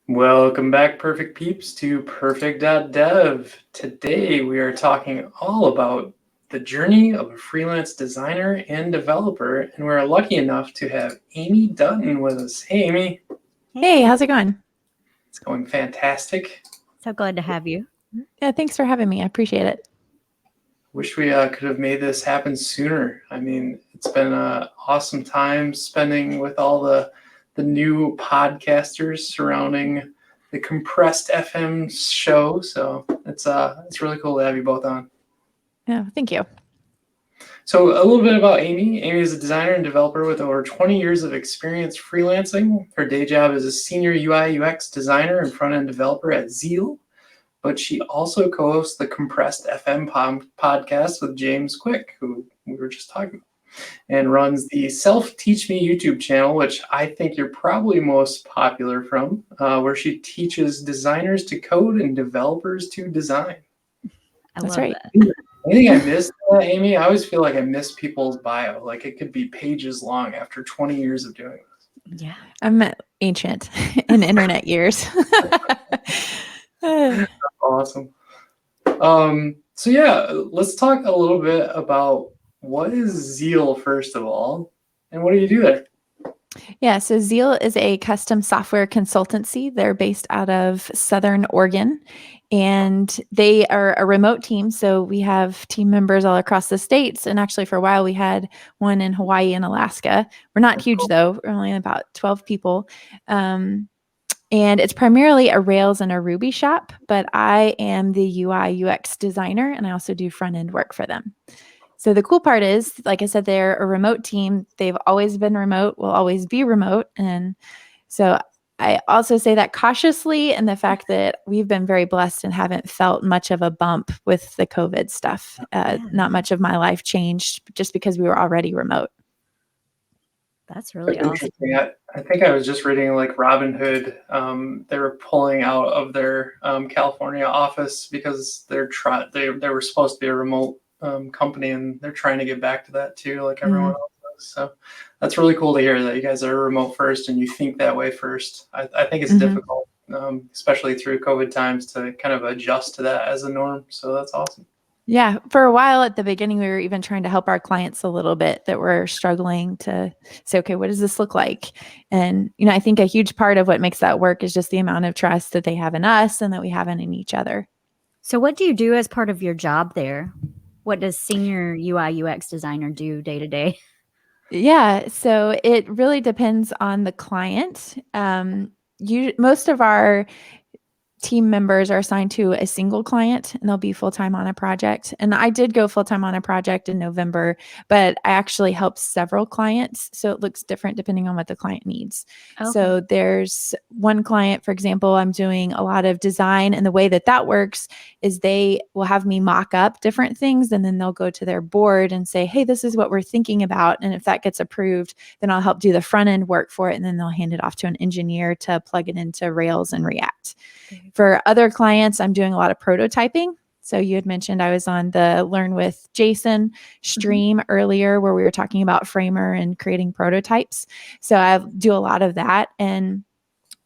Welcome back, Purrfect Peeps, to Purrfect.dev. Today we are talking all about the journey of a freelance designer and developer, and we're lucky enough to have Amy Dutton with us. Hey, Amy. Hey, how's it going? It's going fantastic. So glad to have you. Yeah, thanks for having me. I appreciate it. Wish we could have made this happen sooner. I mean, it's been an awesome time spending with all the new podcasters surrounding the compressed FM show. So it's really cool to have you both on. Yeah, thank you. So a little bit about Amy. Amy is a designer and developer with over 20 years of experience freelancing. Her day job is a senior UI UX designer and front-end developer at ZEAL, but she also co-hosts the Compressed FM podcast with James Quick, who we were just talking about, and runs the SelfTeachMe YouTube channel, which I think you're probably most popular from, where she teaches designers to code and developers to design. That's right. Anything I missed, Amy? I always feel like I miss people's bio. Like it could be pages long after 20 years of doing this. Yeah. I'm ancient in internet years. Awesome. So yeah, let's talk a little bit about what is ZEAL first of all, and what do you do there? Yeah, so ZEAL is a custom software consultancy. They're based out of Southern Oregon, and they are a remote team. So we have team members all across the states. And actually, for a while, we had one in Hawaii and Alaska. We're not huge, though. We're only about 12 people. And it's primarily a Rails and a Ruby shop, but I am the UI UX designer, and I also do front-end work for them. So the cool part is, like I said, they're a remote team. They've always been remote, will always be remote. And so I also say that cautiously, and the fact that we've been very blessed and haven't felt much of a bump with the COVID stuff. Not much of my life changed just because we were already remote. That's really awesome. I think I was just reading like Robinhood. They were pulling out of their California office because they were supposed to be a remote company, and they're trying to get back to that too, like everyone else does. So that's really cool to hear that you guys are remote first and you think that way first. I think it's difficult, especially through COVID times, to kind of adjust to that as a norm. So that's awesome. Yeah, for a while at the beginning, we were even trying to help our clients a little bit that were struggling to say, okay, what does this look like? And, I think a huge part of what makes that work is just the amount of trust that they have in us and that we have in each other. So what do you do as part of your job there? What does senior UI UX designer do day to day? Yeah, so it really depends on the client. Most of our team members are assigned to a single client, and they'll be full-time on a project. And I did go full-time on a project in November, but I actually helped several clients. So it looks different depending on what the client needs. Okay. So there's one client, for example, I'm doing a lot of design, and the way that works is they will have me mock up different things, and then they'll go to their board and say, hey, this is what we're thinking about. And if that gets approved, then I'll help do the front-end work for it, and then they'll hand it off to an engineer to plug it into Rails and React. For other clients, I'm doing a lot of prototyping. So you had mentioned I was on the Learn with Jason stream earlier, where we were talking about Framer and creating prototypes. So I do a lot of that. And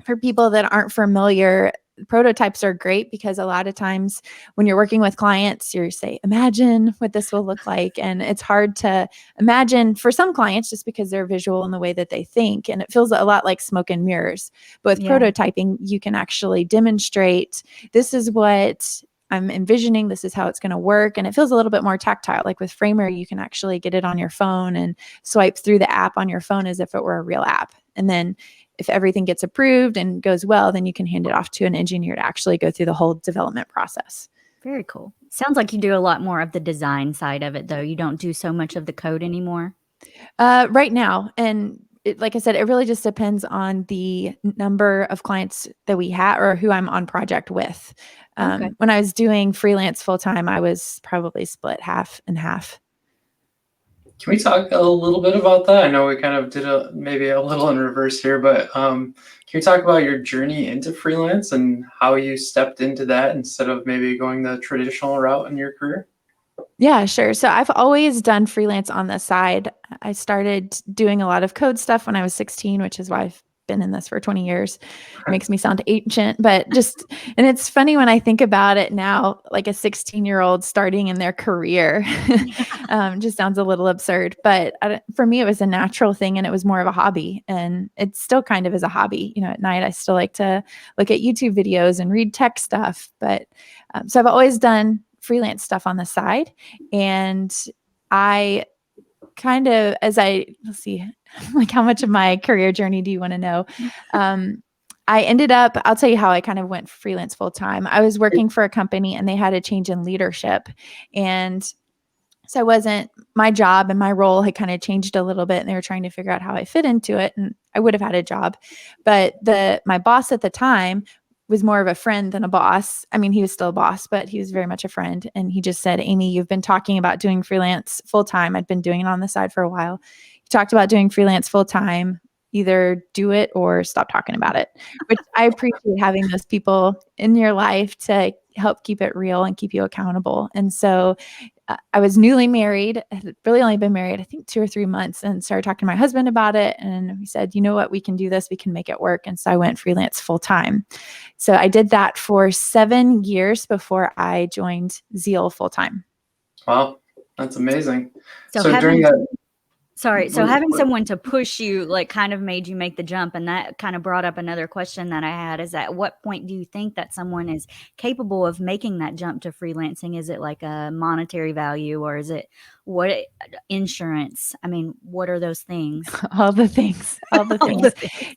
for people that aren't familiar, prototypes are great because a lot of times when you're working with clients, you say, imagine what this will look like. And it's hard to imagine for some clients just because they're visual in the way that they think. And it feels a lot like smoke and mirrors. But with prototyping, you can actually demonstrate, this is what I'm envisioning, this is how it's going to work. And it feels a little bit more tactile. Like with Framer, you can actually get it on your phone and swipe through the app on your phone as if it were a real app. And then if everything gets approved and goes well, then you can hand it off to an engineer to actually go through the whole development process. Very cool. Sounds like you do a lot more of the design side of it, though. You don't do so much of the code anymore. Right now. And like I said, it really just depends on the number of clients that we have or who I'm on project with. When I was doing freelance full time, I was probably split half and half. Can we talk a little bit about that? I know we kind of did maybe a little in reverse here, but can you talk about your journey into freelance and how you stepped into that instead of maybe going the traditional route in your career? Yeah, sure. So I've always done freelance on the side. I started doing a lot of code stuff when I was 16, which is why I've been in this for 20 years. Makes me sound ancient, but and it's funny when I think about it now, like a 16-year-old starting in their career, just sounds a little absurd, but for me, it was a natural thing and it was more of a hobby, and it still kind of is a hobby. At night, I still like to look at YouTube videos and read tech stuff, but so I've always done freelance stuff on the side, and I kind of, let's see, like how much of my career journey do you want to know? I ended up, I'll tell you how I kind of went freelance full time. I was working for a company and they had a change in leadership. And so my job and my role had kind of changed a little bit, and they were trying to figure out how I fit into it. And I would have had a job, but my boss at the time was more of a friend than a boss. I mean, he was still a boss, but he was very much a friend. And he just said, Amy, you've been talking about doing freelance full time. I'd been doing it on the side for a while. You talked about doing freelance full time. Either do it or stop talking about it, which I appreciate having those people in your life to help keep it real and keep you accountable. And so I was newly married. I had really only been married, I think 2 or 3 months, and started talking to my husband about it. And we said, you know what, we can do this. We can make it work. And so I went freelance full time. So I did that for 7 years before I joined ZEAL full time. Wow, that's amazing. So during that, so having someone to push you, like, kind of made you make the jump. And that kind of brought up another question that I had, is at what point do you think that someone is capable of making that jump to freelancing? Is it like a monetary value, or is it insurance? I mean, what are those things? All the things.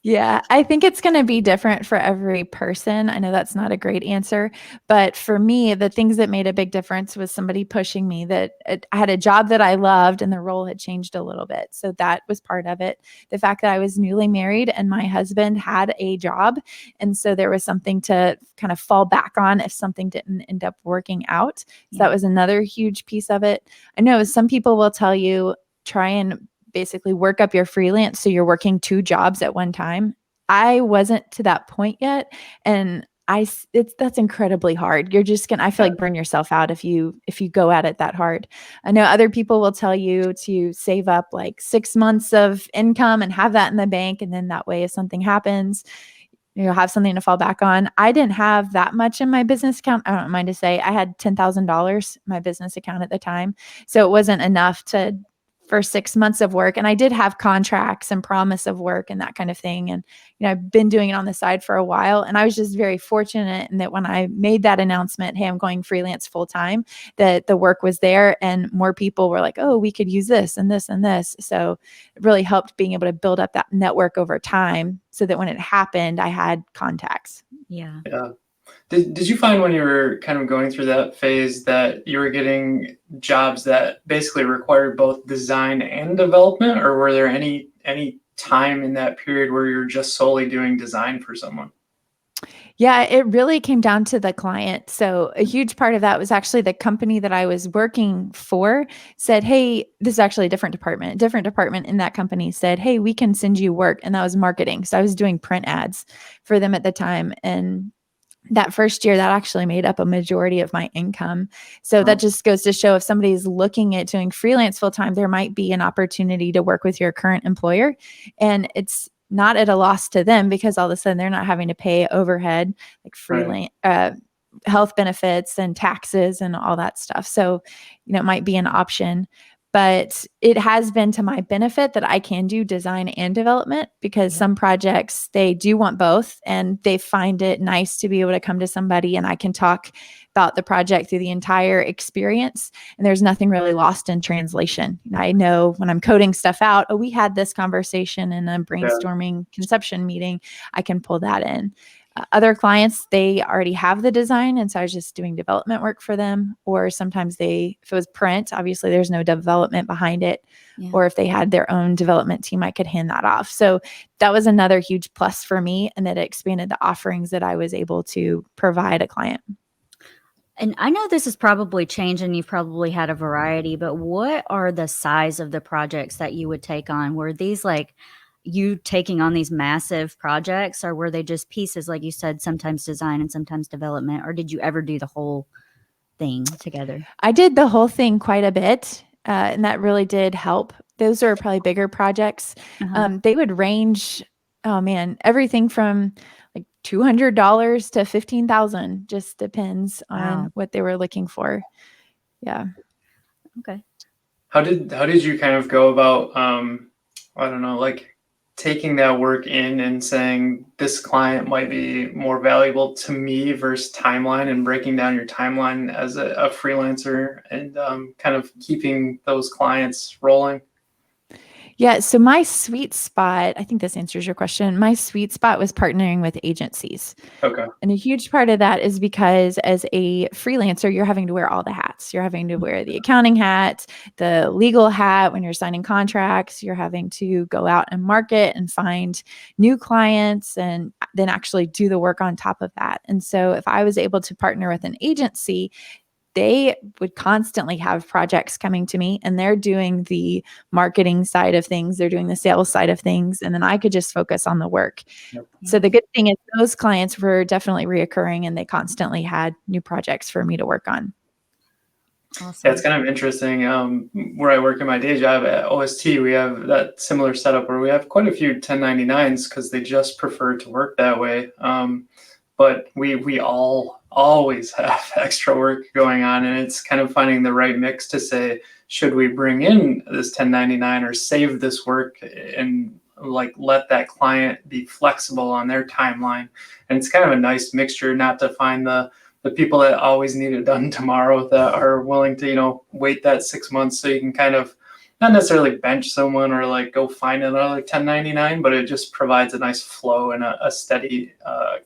Yeah, I think it's going to be different for every person. I know that's not a great answer, but for me, the things that made a big difference was somebody pushing me, that I had a job that I loved and the role had changed a little bit. So that was part of it. The fact that I was newly married and my husband had a job. And so there was something to kind of fall back on if something didn't end up working out. So that was another huge piece of it. I know some people will tell you, try and basically work up your freelance so you're working 2 jobs at one time. I wasn't to that point yet. And that's incredibly hard. You're just I feel like burn yourself out if you go at it that hard. I know other people will tell you to save up like 6 months of income and have that in the bank. And then that way, if something happens, you'll have something to fall back on. I didn't have that much in my business account. I don't mind to say I had $10,000 in my business account at the time. So it wasn't enough for 6 months of work. And I did have contracts and promise of work and that kind of thing. And, I've been doing it on the side for a while. And I was just very fortunate in that when I made that announcement, hey, I'm going freelance full time, that the work was there and more people were like, oh, we could use this and this and this. So it really helped being able to build up that network over time so that when it happened, I had contacts. Yeah. Did you find when you were kind of going through that phase that you were getting jobs that basically required both design and development, or were there any time in that period where you're just solely doing design for someone? Yeah, it really came down to the client. So a huge part of that was actually the company that I was working for said, hey, this is actually a different department. A different department in that company said, hey, we can send you work. And that was marketing. So I was doing print ads for them at the time. And that first year, that actually made up a majority of my income. So that just goes to show if somebody's looking at doing freelance full time, there might be an opportunity to work with your current employer. And it's not at a loss to them because all of a sudden they're not having to pay overhead, like freelance, health benefits and taxes and all that stuff. So, it might be an option. But it has been to my benefit that I can do design and development because some projects, they do want both and they find it nice to be able to come to somebody and I can talk about the project through the entire experience. And there's nothing really lost in translation. I know when I'm coding stuff out, oh, we had this conversation in a brainstorming conception meeting, I can pull that in. Other clients, they already have the design. And so I was just doing development work for them. Or sometimes if it was print, obviously there's no development behind it. Yeah. Or if they had their own development team, I could hand that off. So that was another huge plus for me. And that it expanded the offerings that I was able to provide a client. And I know this has probably changed and you've probably had a variety, but what are the size of the projects that you would take on? Were these like you taking on these massive projects, or were they just pieces, like you said, sometimes design and sometimes development, or did you ever do the whole thing together? I did the whole thing quite a bit, and that really did help. Those are probably bigger projects. They would range Oh man, everything from like $200 to $15,000, just depends Wow. on what they were looking for. Yeah. Okay. How did you kind of go about I don't know, like taking that work in and saying this client might be more valuable to me versus timeline, and breaking down your timeline as a freelancer and kind of keeping those clients rolling? Yeah. So my sweet spot, I think this answers your question. My sweet spot was partnering with agencies. Okay. And a huge part of that is because as a freelancer, you're having to wear all the hats. You're having to wear the accounting hat, the legal hat when you're signing contracts. You're having to go out and market and find new clients and then actually do the work on top of that. And so if I was able to partner with an agency, they would constantly have projects coming to me and they're doing the marketing side of things. They're doing the sales side of things. And then I could just focus on the work. Yep. So the good thing is those clients were definitely reoccurring and they constantly had new projects for me to work on. Awesome. Yeah, it's kind of interesting. Where I work in my day job at OST, we have that similar setup where we have quite a few 1099s because they just prefer to work that way. But we all always have extra work going on, and it's kind of finding the right mix to say, should we bring in this 1099 or save this work and like let that client be flexible on their timeline? And it's kind of a nice mixture, not to find the people that always need it done tomorrow that are willing to, wait that 6 months so you can kind of not necessarily bench someone or like go find another 1099, but it just provides a nice flow and a steady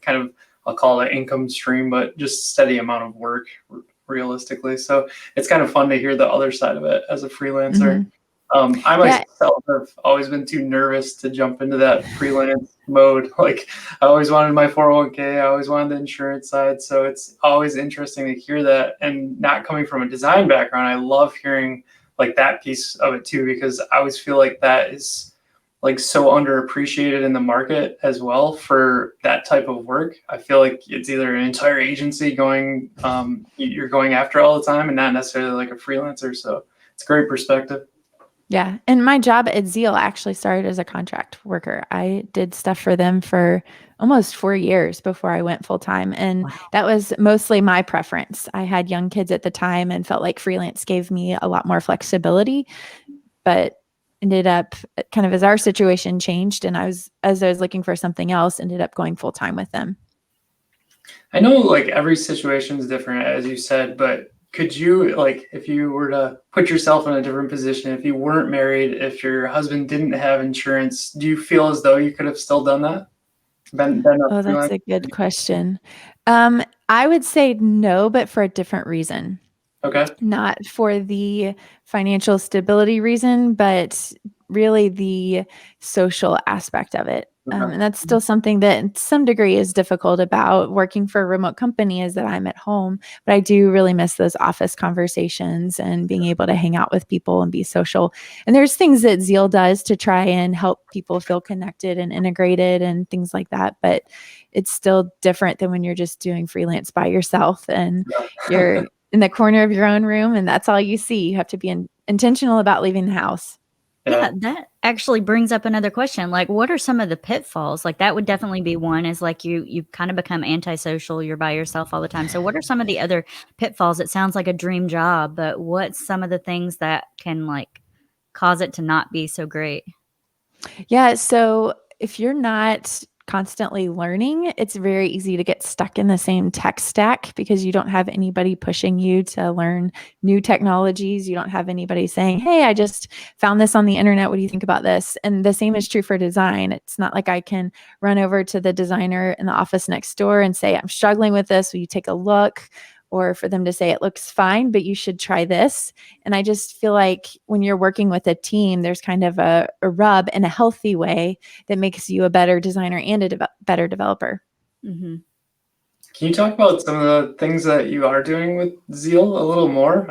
kind of, I'll call it income stream, but just steady amount of work realistically. So it's kind of fun to hear the other side of it as a freelancer. I myself have always been too nervous to jump into that freelance mode. Like I always wanted my 401k, I always wanted the insurance side. So it's always interesting to hear that. And not coming from a design background, I love hearing like that piece of it too, because I always feel like that is like so underappreciated in the market as well for that type of work. I feel like it's either an entire agency going, you're going after all the time and not necessarily like a freelancer. So it's a great perspective. Yeah. And my job at ZEAL actually started as a contract worker. I did stuff for them for almost 4 years before I went full time. And that was mostly my preference. I had young kids at the time and felt like freelance gave me a lot more flexibility, but ended up kind of as our situation changed and as I was looking for something else, ended up going full time with them. I know like every situation is different, as you said, but could you, like, if you were to put yourself in a different position, if you weren't married, if your husband didn't have insurance, do you feel as though you could have still done that? Oh, that's a good question. I would say no, but for a different reason. Okay. Not for the financial stability reason, but really the social aspect of it. And that's still something that to some degree is difficult about working for a remote company, is that I'm at home, but I do really miss those office conversations and being able to hang out with people and be social. And there's things that ZEAL does to try and help people feel connected and integrated and things like that. But it's still different than when you're just doing freelance by yourself and you're in the corner of your own room and that's all you see. You have to be intentional about leaving the house. Yeah, that actually brings up another question. Like, what are some of the pitfalls? Like, that would definitely be one, is like you kind of become antisocial. You're by yourself all the time. So what are some of the other pitfalls? It sounds like a dream job, but what's some of the things that can like cause it to not be so great? Yeah. So if you're not constantly learning, it's very easy to get stuck in the same tech stack because you don't have anybody pushing you to learn new technologies. You don't have anybody saying, hey, I just found this on the internet. What do you think about this? And the same is true for design. It's not like I can run over to the designer in the office next door and say, I'm struggling with this. Will you take a look? Or for them to say, it looks fine, but you should try this. And I just feel like when you're working with a team, there's kind of a rub in a healthy way that makes you a better designer and a better developer. Mm-hmm. Can you talk about some of the things that you are doing with ZEAL a little more?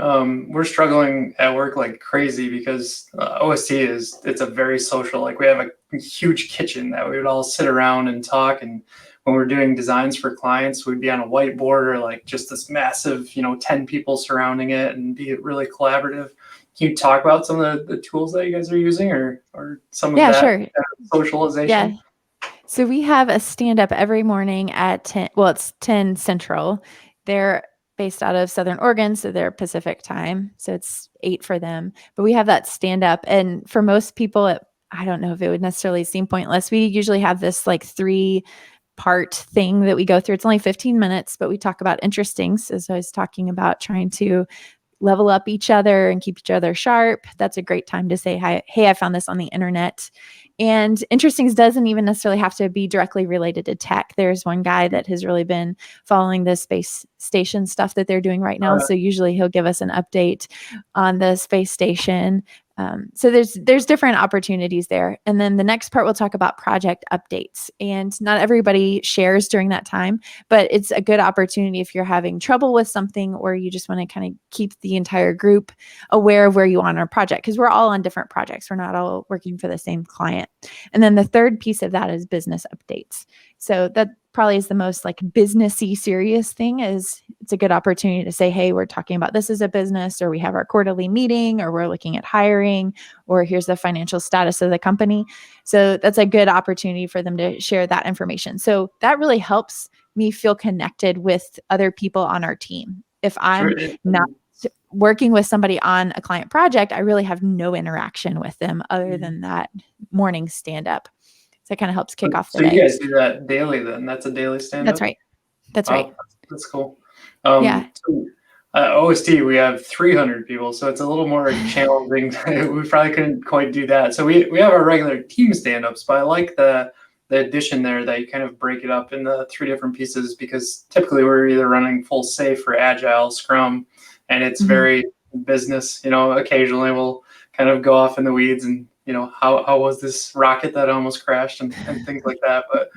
We're struggling at work like crazy because OST it's a very social, like we have a huge kitchen that we would all sit around and talk. And when we're doing designs for clients, we'd be on a whiteboard or like just this massive, 10 people surrounding it and be really collaborative. Can you talk about some of the tools that you guys are using or some of that sure. kind of socialization? Yeah. So we have a stand up every morning at 10. Well, it's 10 Central. They're based out of Southern Oregon, so they're Pacific time. So it's 8 for them. But we have that stand up. And for most people, I don't know if it would necessarily seem pointless. We usually have this like 3-part thing that we go through. It's only 15 minutes, but we talk about interesting. So as I was talking about trying to level up each other and keep each other sharp, that's a great time to say, hi, hey, I found this on the internet. And interesting doesn't even necessarily have to be directly related to tech. There's one guy that has really been following the space station stuff that they're doing right now. So usually he'll give us an update on the space station. So there's different opportunities there. And then the next part, we'll talk about project updates. And not everybody shares during that time, but it's a good opportunity if you're having trouble with something or you just want to kind of keep the entire group aware of where you are on our project, because we're all on different projects. We're not all working for the same client. And then the third piece of that is business updates. So that probably is the most like businessy serious thing. Is it's a good opportunity to say, hey, we're talking about this as a business, or we have our quarterly meeting, or we're looking at hiring, or here's the financial status of the company. So that's a good opportunity for them to share that information. So that really helps me feel connected with other people on our team. If I'm not working with somebody on a client project, I really have no interaction with them other than that morning stand up. So it kind of helps kick off the day. So you guys do that daily then? That's a daily stand-up? That's right. That's right. That's cool. Yeah. So, OST, we have 300 people, so it's a little more challenging. We probably couldn't quite do that. So we have our regular team stand-ups, but I like the addition there that you kind of break it up into 3 different pieces, because typically we're either running full safe or agile, Scrum, and it's very business. Occasionally we'll kind of go off in the weeds and how was this rocket that almost crashed and things like that. But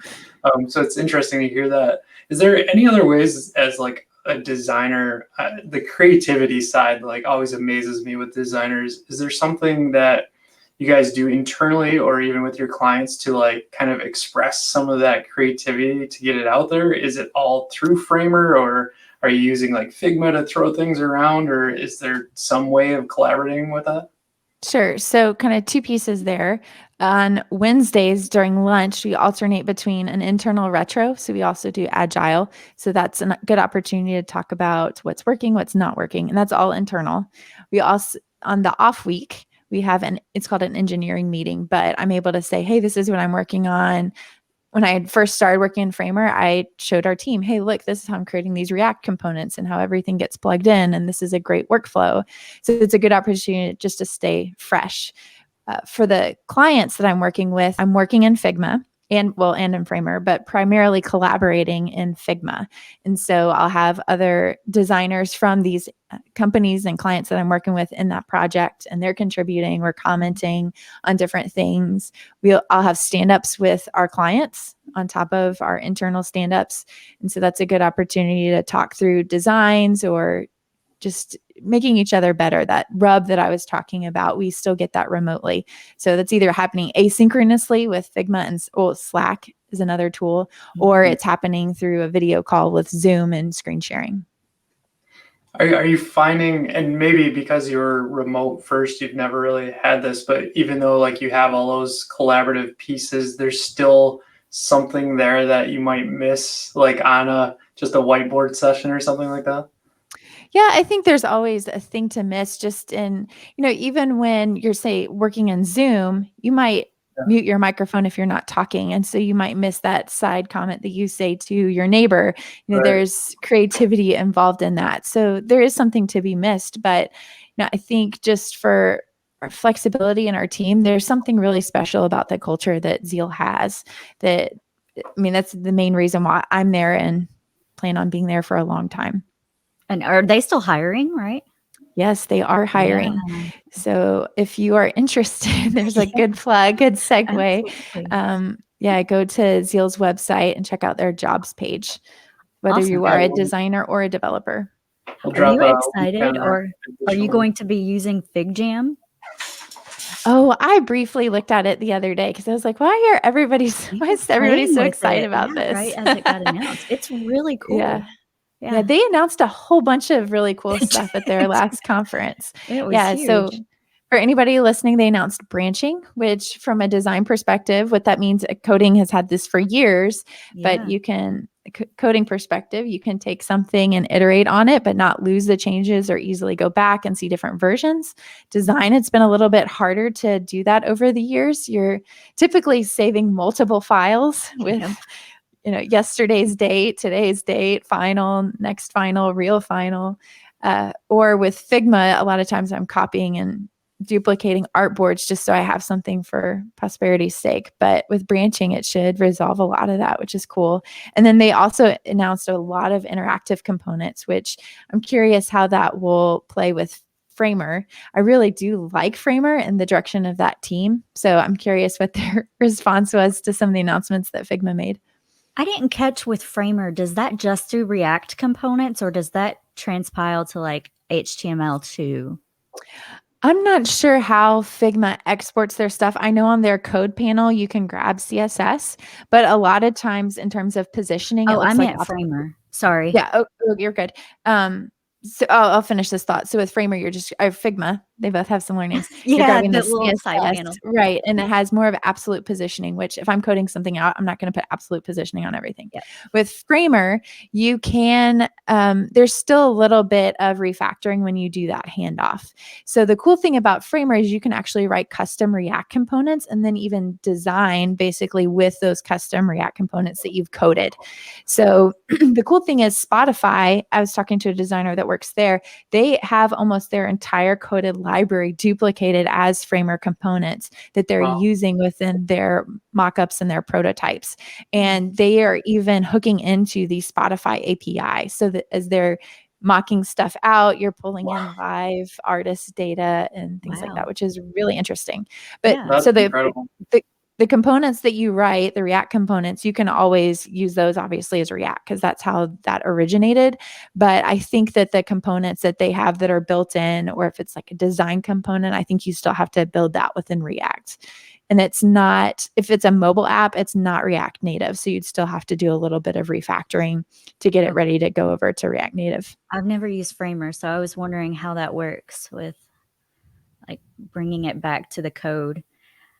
so it's interesting to hear that. Is there any other ways as like a designer, the creativity side like always amazes me with designers. Is there something that you guys do internally or even with your clients to like kind of express some of that creativity to get it out there? Is it all through Framer, or are you using like Figma to throw things around, or is there some way of collaborating with that? Sure. So kind of 2 pieces there. On Wednesdays during lunch, we alternate between an internal retro. So we also do agile. So that's a good opportunity to talk about what's working, what's not working. And that's all internal. We also, on the off week, we have it's called an engineering meeting, but I'm able to say, hey, this is what I'm working on. When I had first started working in Framer, I showed our team, hey, look, this is how I'm creating these React components and how everything gets plugged in. And this is a great workflow. So it's a good opportunity just to stay fresh. For the clients that I'm working with, I'm working in Figma and in Framer, but primarily collaborating in Figma. And so I'll have other designers from these companies and clients that I'm working with in that project, and they're contributing. We're commenting on different things. I'll have stand-ups with our clients on top of our internal stand-ups. And so that's a good opportunity to talk through designs or just making each other better. That rub that I was talking about, we still get that remotely. So that's either happening asynchronously with Figma and Slack is another tool, or it's happening through a video call with Zoom and screen sharing. Are you finding, and maybe because you're remote first, you've never really had this, but even though like you have all those collaborative pieces, there's still something there that you might miss, like on just a whiteboard session or something like that? Yeah, I think there's always a thing to miss just in, even when you're, say, working in Zoom, you might mute your microphone if you're not talking. And so you might miss that side comment that you say to your neighbor. There's creativity involved in that. So there is something to be missed. But I think just for our flexibility in our team, there's something really special about the culture that ZEAL has. That's the main reason why I'm there and plan on being there for a long time. And are they still hiring, right? Yes, they are hiring. Yeah. So if you are interested, there's a good plug, good segue. Go to ZEAL's website and check out their jobs page, whether you are a designer or a developer. Are you excited, or are you going to be using FigJam? Oh, I briefly looked at it the other day because I was like, why is everybody so excited about this? Right, as it got announced. It's really cool. Yeah, they announced a whole bunch of really cool stuff at their last conference. It was huge. So For anybody listening, they announced branching, which from a design perspective, what that means, coding has had this for years, but you can, coding perspective, you can take something and iterate on it, but not lose the changes or easily go back and see different versions. Design, it's been a little bit harder to do that over the years. You're typically saving multiple files with yesterday's date, today's date, final, next final, real final. Or with Figma, a lot of times I'm copying and duplicating artboards just so I have something for posterity's sake. But with branching, it should resolve a lot of that, which is cool. And then they also announced a lot of interactive components, which I'm curious how that will play with Framer. I really do like Framer and the direction of that team. So I'm curious what their response was to some of the announcements that Figma made. I didn't catch with Framer. Does that just do React components or does that transpile to like HTML too? I'm not sure how Figma exports their stuff. I know on their code panel, you can grab CSS, but a lot of times in terms of positioning, it looks I meant like Framer. Sorry. Yeah. Oh, you're good. So I'll finish this thought. So with Framer, you're just Figma. They both have similar names. You're grabbing the the little side CSS, panel. right? And it has more of absolute positioning. Which, if I'm coding something out, I'm not going to put absolute positioning on everything. Yep. With Framer, you can. There's still a little bit of refactoring when you do that handoff. So the cool thing about Framer is you can actually write custom React components and then even design basically with those custom React components that you've coded. So the cool thing is Spotify. I was talking to a designer that works there. They have almost their entire coded library duplicated as Framer components that they're using within their mockups and their prototypes. And they are even hooking into the Spotify API so that as they're mocking stuff out, you're pulling in live artist data and things like that, which is really interesting. But That's incredible. The components that you write, the React components, you can always use those obviously as React because that's how that originated. But I think that the components that they have that are built in, or if it's like a design component, I think you still have to build that within React. And it's not, if it's a mobile app, it's not React Native. So you'd still have to do a little bit of refactoring to get it ready to go over to React Native. I've never used Framer, so I was wondering how that works with like bringing it back to the code.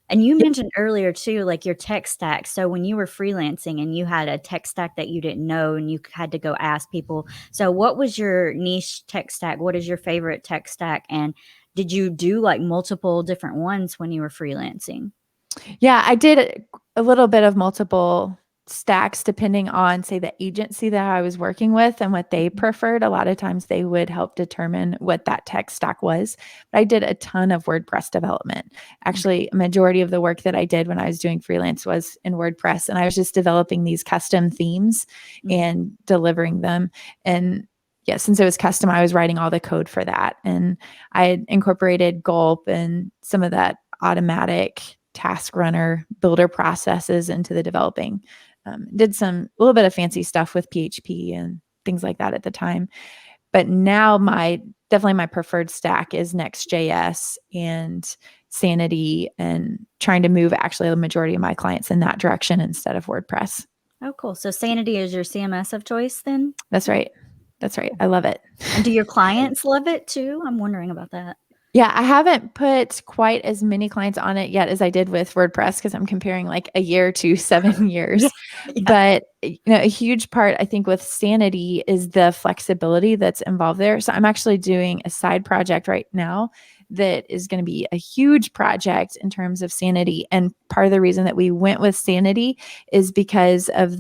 And you mentioned earlier too, like your tech stack. So when you were freelancing and you had a tech stack that you didn't know and you had to go ask people. So what was your niche tech stack? What is your favorite tech stack? And did you do like multiple different ones when you were freelancing? Yeah, I did a little bit of multiple stacks depending on, say, the agency that I was working with and what they preferred. A lot of times they would help determine what that tech stack was. But I did a ton of WordPress development. Actually, a majority of the work that I did when I was doing freelance was in WordPress, and I was just developing these custom themes and delivering them. And yeah, since it was custom, I was writing all the code for that. And I had incorporated Gulp and some of that automatic task runner builder processes into the developing. Did a little bit of fancy stuff with PHP and things like that at the time. But now definitely my preferred stack is Next.js and Sanity, and trying to move actually the majority of my clients in that direction instead of WordPress. Oh, cool. So Sanity is your CMS of choice then? That's right. That's right. I love it. And do your clients love it too? I'm wondering about that. Yeah, I haven't put quite as many clients on it yet as I did with WordPress because I'm comparing like a year to 7 years. But a huge part, I think, with Sanity is the flexibility that's involved there. So I'm actually doing a side project right now that is going to be a huge project in terms of Sanity. And part of the reason that we went with Sanity is because of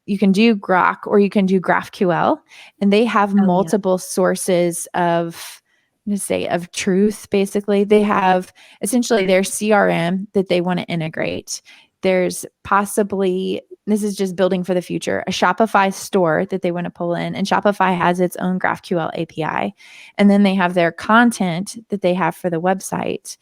you can do Grok or you can do GraphQL, and they have multiple sources of truth. Basically, they have essentially their CRM that they want to integrate. There's possibly, this is just building for the future, a Shopify store that they want to pull in, and Shopify has its own GraphQL API. And then they have their content that they have for the website.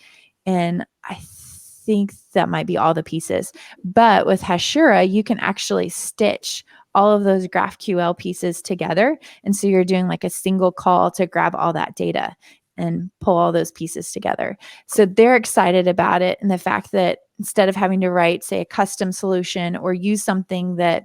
And I think that might be all the pieces. But with Hashira, you can actually stitch all of those GraphQL pieces together. And so you're doing like a single call to grab all that data and pull all those pieces together. So they're excited about it. And the fact that instead of having to write, say, a custom solution or use something that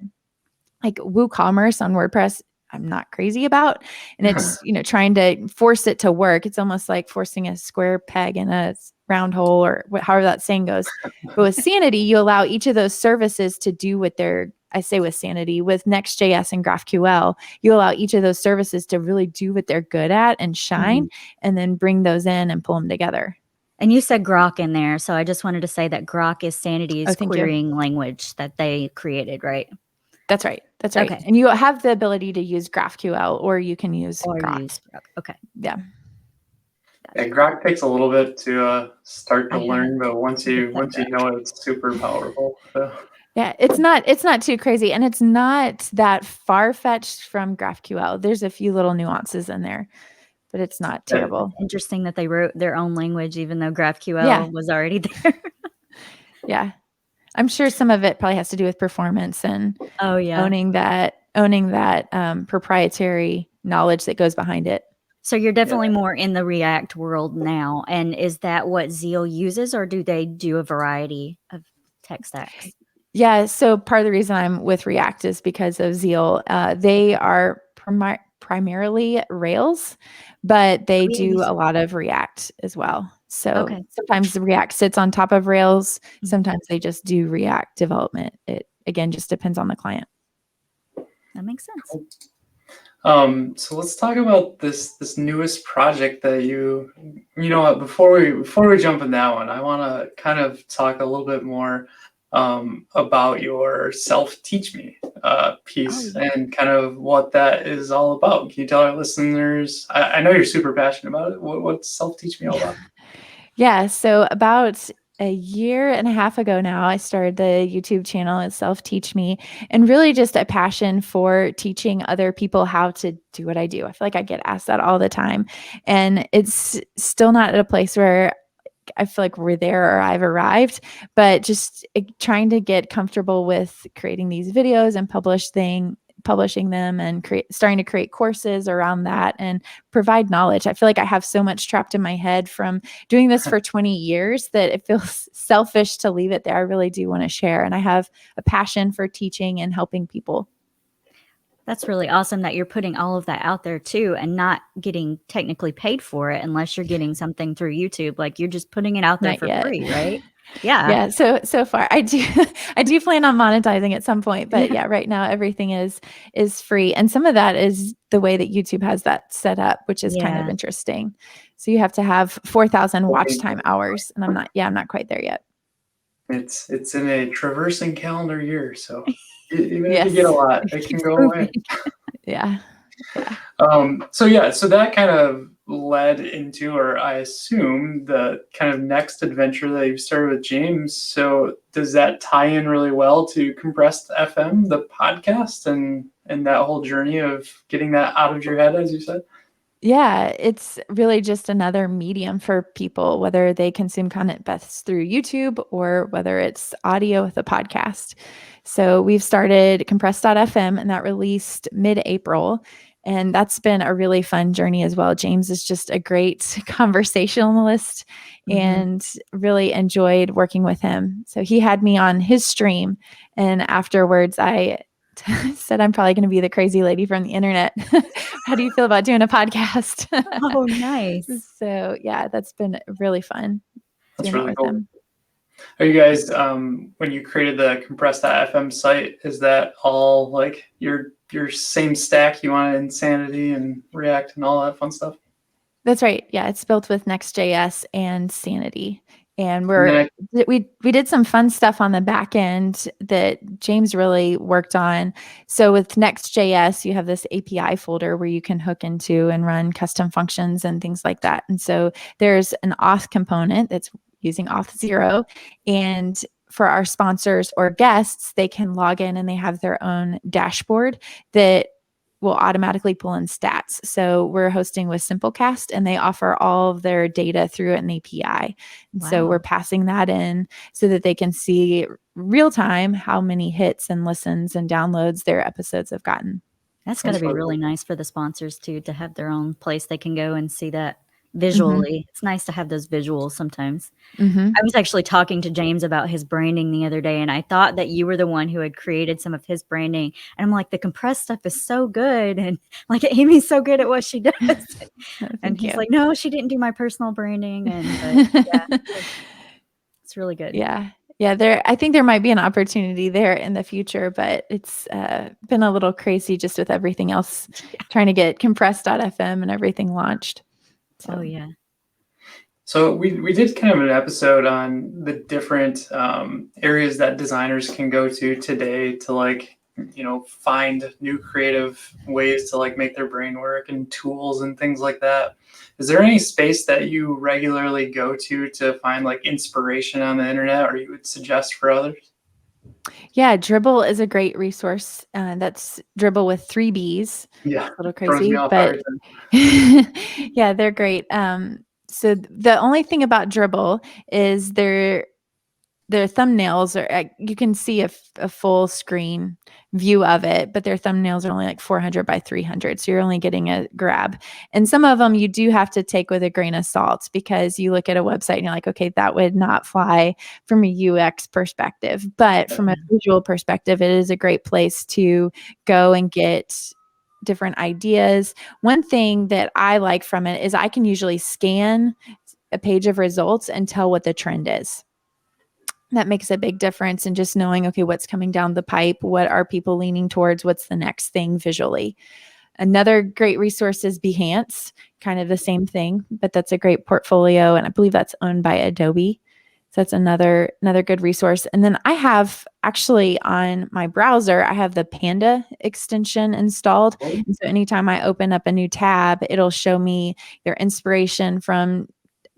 like WooCommerce on WordPress, I'm not crazy about. And it's, trying to force it to work. It's almost like forcing a square peg in a round hole, or however that saying goes. But with Sanity, you allow each of those services to do what I say with Sanity, with Next.js and GraphQL, you allow each of those services to really do what they're good at and shine, and then bring those in and pull them together. And you said Grok in there. So I just wanted to say that Grok is Sanity's querying language that they created, right? That's right. That's right. Okay. And you have the ability to use GraphQL, or you can use Grok. Okay. Yeah. Yeah, Grok takes a little bit to start to learn, but once you know it, it's super powerful. So. Yeah, it's not too crazy, and it's not that far-fetched from GraphQL. There's a few little nuances in there, but it's not terrible. Interesting that they wrote their own language, even though GraphQL was already there. Yeah. I'm sure some of it probably has to do with performance and owning that proprietary knowledge that goes behind it. So you're definitely more in the React world now. And is that what ZEAL uses, or do they do a variety of tech stacks? Yeah. So part of the reason I'm with React is because of ZEAL. They are primarily Rails, but they do a lot of React as well. So sometimes the React sits on top of Rails. Sometimes they just do React development. It, again, just depends on the client. That makes sense. So let's talk about this newest project that you know what, before we jump in that one, I want to kind of talk a little bit more about your SelfTeachMe piece and kind of what that is all about. Can you tell our listeners? I know you're super passionate about it. What's SelfTeachMe all about? Yeah, so about a year and a half ago now, I started the YouTube channel at SelfTeachMe, and really just a passion for teaching other people how to do what I do. I feel like I get asked that all the time, and it's still not at a place where I feel like we're there or I've arrived, but just trying to get comfortable with creating these videos and publishing them, and starting to create courses around that and provide knowledge. I feel like I have so much trapped in my head from doing this for 20 years that it feels selfish to leave it there. I really do want to share, and I have a passion for teaching and helping people. That's really awesome that you're putting all of that out there too, and not getting technically paid for it unless you're getting something through YouTube. Like, you're just putting it out there for free, right? Yeah. Yeah. So far I do plan on monetizing at some point, but right now everything is free. And some of that is the way that YouTube has that set up, which is kind of interesting. So you have to have 4,000 watch time hours, and I'm not quite there yet. It's in a traversing calendar year, so even if you get a lot, it can go away. Yeah. So that kind of led into, or I assume, the kind of next adventure that you started with James. So does that tie in really well to Compressed FM, the podcast, and that whole journey of getting that out of your head, as you said? Yeah, it's really just another medium for people, whether they consume content best through YouTube or whether it's audio with a podcast. So we've started Compressed.fm, and that released mid-April. And that's been a really fun journey as well. James is just a great conversationalist, and really enjoyed working with him. So he had me on his stream, and afterwards I said, I'm probably going to be the crazy lady from the internet. How do you feel about doing a podcast? Oh, nice. So yeah, that's been really fun. That's really cool. Are you guys, when you created the Compressed.fm site, is that all like your same stack you wanted in Sanity and React and all that fun stuff? That's right. Yeah, it's built with Next.js and Sanity. And we did some fun stuff on the back end that James really worked on. So with Next.js, you have this API folder where you can hook into and run custom functions and things like that. And so there's an auth component that's using Auth0. And for our sponsors or guests, they can log in and they have their own dashboard that will automatically pull in stats. So we're hosting with Simplecast, and they offer all of their data through an API. And so we're passing that in so that they can see real time how many hits and listens and downloads their episodes have gotten. That's got to be really nice for the sponsors too, to have their own place they can go and see that visually. It's nice to have those visuals sometimes. Mm-hmm. I was actually talking to James about his branding the other day, and I thought that you were the one who had created some of his branding. And I'm like, the compressed stuff is so good. And like, Amy's so good at what she does. And he's like, no, she didn't do my personal branding. And but, yeah, it's really good. Yeah. I think there might be an opportunity there in the future, but it's been a little crazy just with everything else, trying to get compressed.fm and everything launched. So. Oh, yeah. So we did kind of an episode on the different areas that designers can go to today to like, find new creative ways to like make their brain work and tools and things like that. Is there any space that you regularly go to find like inspiration on the internet, or you would suggest for others? Yeah, Dribbble is a great resource. That's Dribbble with 3 B's. Yeah, a little throws crazy, me off but everything. yeah, they're great. So the only thing about Dribbble is their thumbnails are, you can see a full screen view of it, but their thumbnails are only like 400 by 300. So you're only getting a grab. And some of them you do have to take with a grain of salt, because you look at a website and you're like, okay, that would not fly from a UX perspective. But from a visual perspective, it is a great place to go and get different ideas. One thing that I like from it is I can usually scan a page of results and tell what the trend is. That makes a big difference in just knowing, okay, what's coming down the pipe? What are people leaning towards? What's the next thing visually? Another great resource is Behance, kind of the same thing, but that's a great portfolio. And I believe that's owned by Adobe. So that's another good resource. And then I have actually on my browser, I have the Panda extension installed. And so anytime I open up a new tab, it'll show me their inspiration from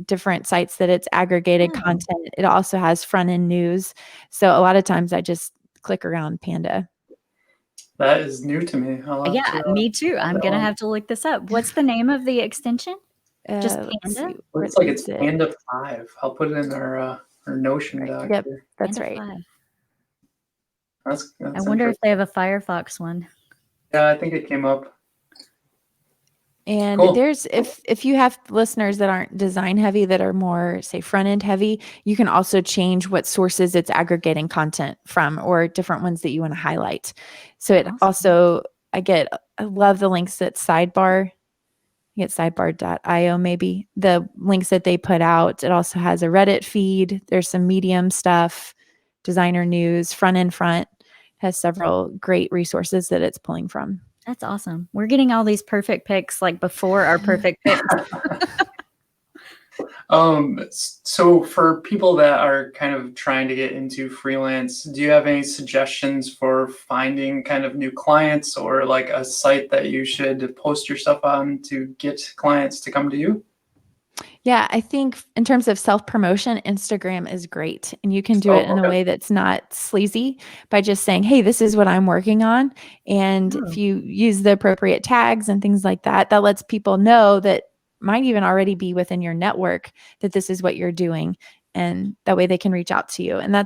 different sites that it's aggregated content. It also has front end news. So a lot of times I just click around Panda. That is new to me. Yeah, me too. I'm going to have to look this up. What's the name of the extension? Just Panda? Looks like it's Panda 5. I'll put it in our Notion doc. Yep, here. that's Panda right. 5. That's I wonder if they have a Firefox one. Yeah, I think it came up. And Cool. there's, if you have listeners that aren't design heavy, that are more, say, front end heavy, you can also change what sources it's aggregating content from, or different ones that you want to highlight. So it also, I love the links that Sidebar, you get sidebar.io maybe, the links that they put out. It also has a Reddit feed. There's some Medium stuff, designer news, front, has several great resources that it's pulling from. That's awesome. We're getting all these perfect picks like before our perfect picks. So for people that are kind of trying to get into freelance, do you have any suggestions for finding kind of new clients, or like a site that you should post your stuff on to get clients to come to you? Yeah, I think in terms of self-promotion, Instagram is great. And you can do it in a way that's not sleazy, by just saying, hey, this is what I'm working on. And if you use the appropriate tags and things like that, that lets people know that might even already be within your network that this is what you're doing. And that way they can reach out to you. And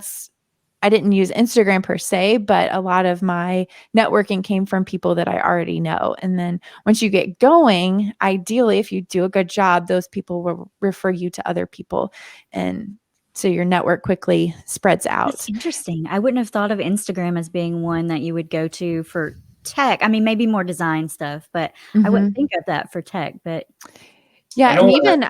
I didn't use Instagram per se, but a lot of my networking came from people that I already know. And then once you get going, ideally, if you do a good job, those people will refer you to other people. And so your network quickly spreads out. That's interesting. I wouldn't have thought of Instagram as being one that you would go to for tech. I mean, maybe more design stuff, but I wouldn't think of that for tech. But yeah, and even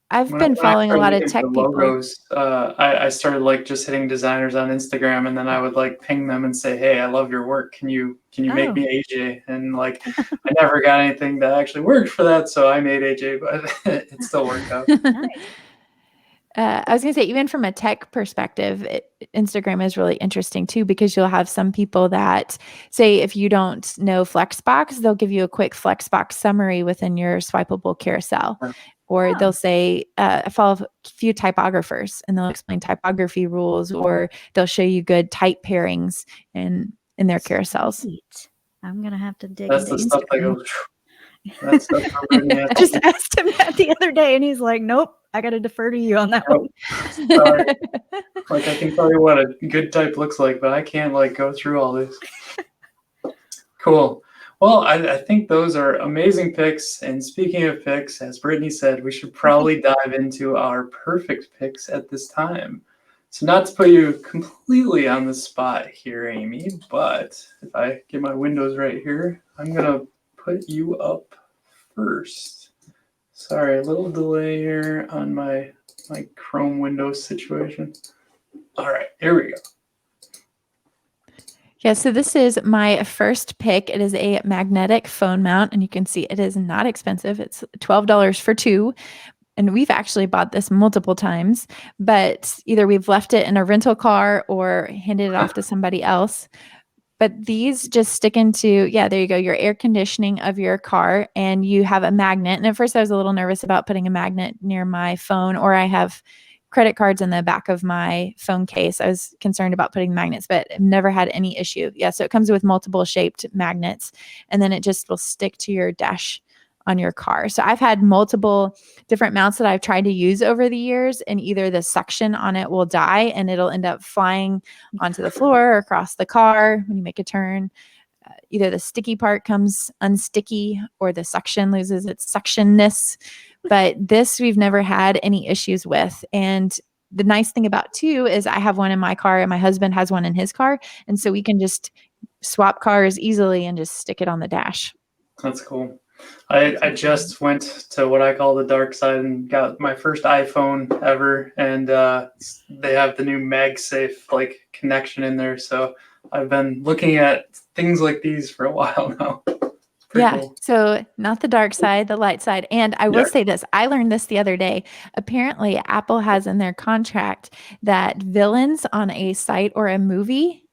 I've been following a lot of tech people. Logos, I started like just hitting designers on Instagram, and then I would like ping them and say, "Hey, I love your work. Can you make me AJ?" And like, I never got anything that actually worked for that, so I made AJ, but it still worked out. Nice. I was going to say, even from a tech perspective, Instagram is really interesting too, because you'll have some people that say, if you don't know Flexbox, they'll give you a quick Flexbox summary within your swipeable carousel. Or they'll say, I follow a few typographers, and they'll explain typography rules, or they'll show you good type pairings in their carousels. Sweet. I'm going to have to dig That's into the stuff that Instagram. goes. That's I just asked him that the other day, and he's like, nope, I got to defer to you on that one. Sorry. Like, I can tell you what a good type looks like, but I can't like go through all this. Cool. Well, I think those are amazing picks. And speaking of picks, as Brittany said, we should probably dive into our perfect picks at this time. So not to put you completely on the spot here, Amy, but if I get my windows right here, I'm going to put you up first. Sorry, a little delay here on my Chrome Windows situation. All right, here we go. Yeah, so this is my first pick. It is a magnetic phone mount, and you can see it is not expensive. It's $12 for two. And we've actually bought this multiple times, but either we've left it in a rental car or handed it off to somebody else. But these just stick into, yeah, there you go, your air conditioning of your car, and you have a magnet. And at first I was a little nervous about putting a magnet near my phone, or I have credit cards in the back of my phone case. I was concerned about putting magnets, but I've never had any issue. Yeah, so it comes with multiple shaped magnets, and then it just will stick to your dash on your car. So I've had multiple different mounts that I've tried to use over the years, and either the suction on it will die and it'll end up flying onto the floor or across the car when you make a turn. Either the sticky part comes unsticky or the suction loses its suctionness. But this we've never had any issues with. And the nice thing about too is I have one in my car and my husband has one in his car. And so we can just swap cars easily and just stick it on the dash. That's cool. I just went to what I call the dark side and got my first iPhone ever, and they have the new MagSafe like connection in there. So I've been looking at things like these for a while now. Yeah. Cool. So not the dark side, the light side. And I will say this, I learned this the other day. Apparently Apple has in their contract that villains on a site or a movie,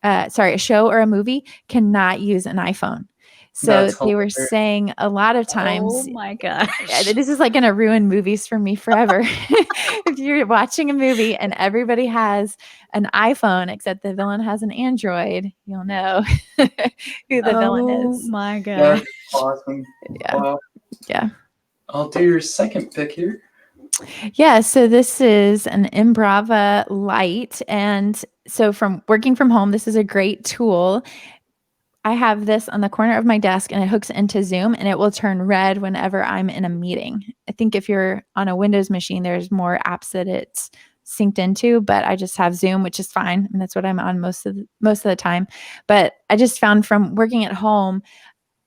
a show or a movie cannot use an iPhone. So they were saying a lot of times, oh my gosh, this is like going to ruin movies for me forever. If you're watching a movie and everybody has an iPhone except the villain has an Android, you'll know who the villain is. Oh my gosh. That's awesome. Yeah. Wow. Yeah. I'll do your second pick here. Yeah, so this is an Embrava Light. And so from working from home, this is a great tool. I have this on the corner of my desk and it hooks into Zoom and it will turn red whenever I'm in a meeting. I think if you're on a Windows machine, there's more apps that it's synced into, but I just have Zoom, which is fine. And that's what I'm on most of the time. But I just found from working at home,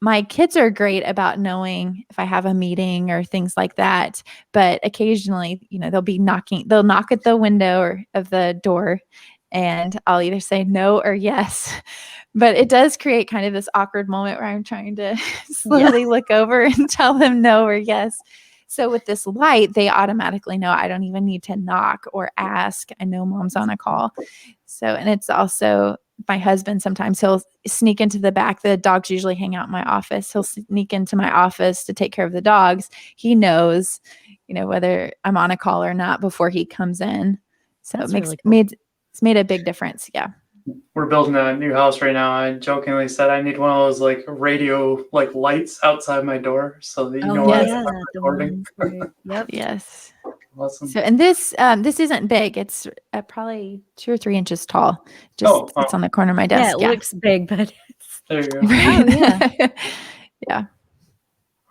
my kids are great about knowing if I have a meeting or things like that. But occasionally, they'll knock at the window or of the door and I'll either say no or yes. But it does create kind of this awkward moment where I'm trying to slowly look over and tell them no or yes. So with this light, they automatically know. I don't even need to knock or ask. I know mom's on a call. So, and it's also my husband, sometimes he'll sneak into the back. The dogs usually hang out in my office. He'll sneak into my office to take care of the dogs. He knows, whether I'm on a call or not before he comes in. So That's it's made a big difference. Yeah. We're building a new house right now. I jokingly said I need one of those like radio like lights outside my door so that when I'm recording. Yep. Yes. Awesome. So, and this isn't big. It's probably 2 or 3 inches tall. It's on the corner of my desk. Yeah, it looks big, but it's... There you go. Right? Oh, yeah. Yeah.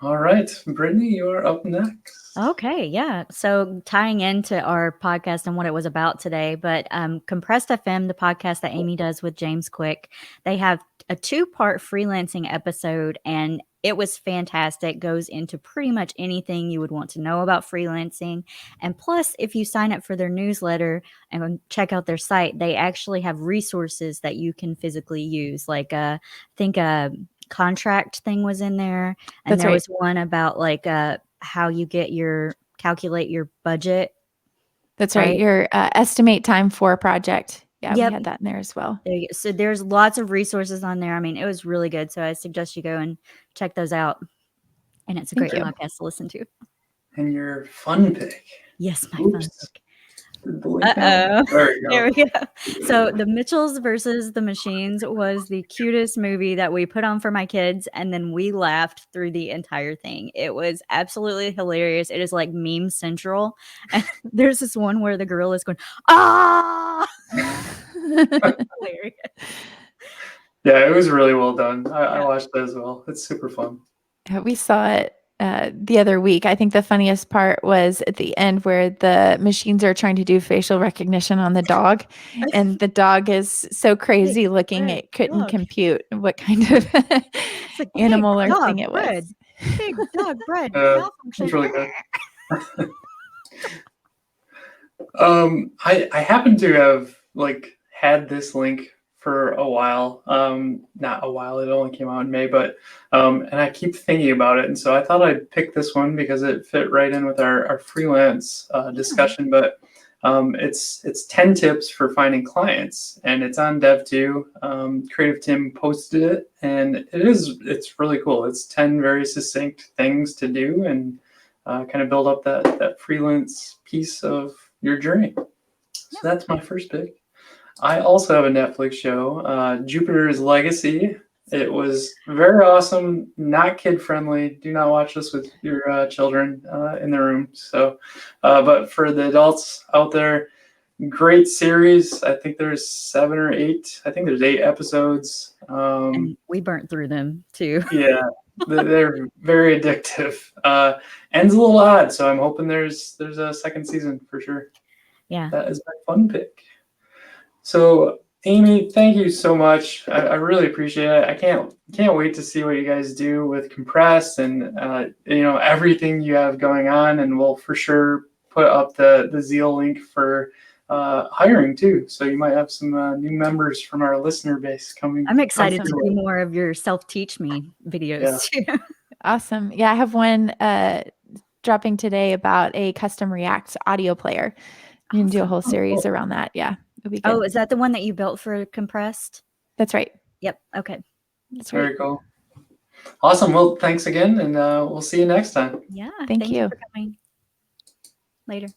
All right, Brittany, you are up next. Okay, yeah. So tying into our podcast and what it was about today, but Compressed FM, the podcast that Amy does with James Quick, they have a 2-part freelancing episode, and it was fantastic. Goes into pretty much anything you would want to know about freelancing. And plus, if you sign up for their newsletter and check out their site, they actually have resources that you can physically use. Like I think contract thing was in there, and there was one about like how you calculate your budget. That's right. Your estimate time for a project. Yeah, we had that in there as well. So there's lots of resources on there. I mean, it was really good. So I suggest you go and check those out. And it's a great podcast to listen to. And your fun pick. Yes, my fun pick. There we go. So The Mitchells versus the Machines was the cutest movie that we put on for my kids, and then we laughed through the entire thing. It was absolutely hilarious. It is like meme central. And there's this one where the girl is going, ah! Hilarious. Yeah, it was really well done. I Yeah. watched it as well. It's super fun. We saw it the other week. I think the funniest part was at the end where the machines are trying to do facial recognition on the dog, and the dog is so crazy looking Bread, it couldn't dog. compute what kind of It's like animal big or dog thing it bread. was. Big dog bread It's malfunction. really good. I happen to have like had this link for a while. Not a while, it only came out in May, but and I keep thinking about it. And so I thought I'd pick this one because it fit right in with our freelance discussion. But it's 10 tips for finding clients, and it's on Dev2. Creative Tim posted it, and it's really cool. It's 10 very succinct things to do and kind of build up that freelance piece of your journey. So that's my first pick. I also have a Netflix show, Jupiter's Legacy. It was very awesome, not kid friendly. Do not watch this with your children in the room. So, but for the adults out there, great series. I think there's 7 or 8. I think there's 8 episodes. And we burnt through them too. Yeah, they're very addictive. Ends a little odd, so I'm hoping there's a second season for sure. Yeah. That is my fun pick. So, Amy, thank you so much. I really appreciate it. I can't wait to see what you guys do with Compress and everything you have going on. And we'll for sure put up the ZEAL link for hiring too. So you might have some new members from our listener base coming. I'm excited to Awesome. see more of your self-teach-me videos too. Awesome. Yeah, I have one dropping today about a custom React audio player. You can do a whole series cool. around that. Yeah, it'll be good. Oh, is that the one that you built for Compressed? That's right. Yep. Okay. That's right. Very cool. Awesome. Well, thanks again, and we'll see you next time. Yeah. Thank you. For coming. Later.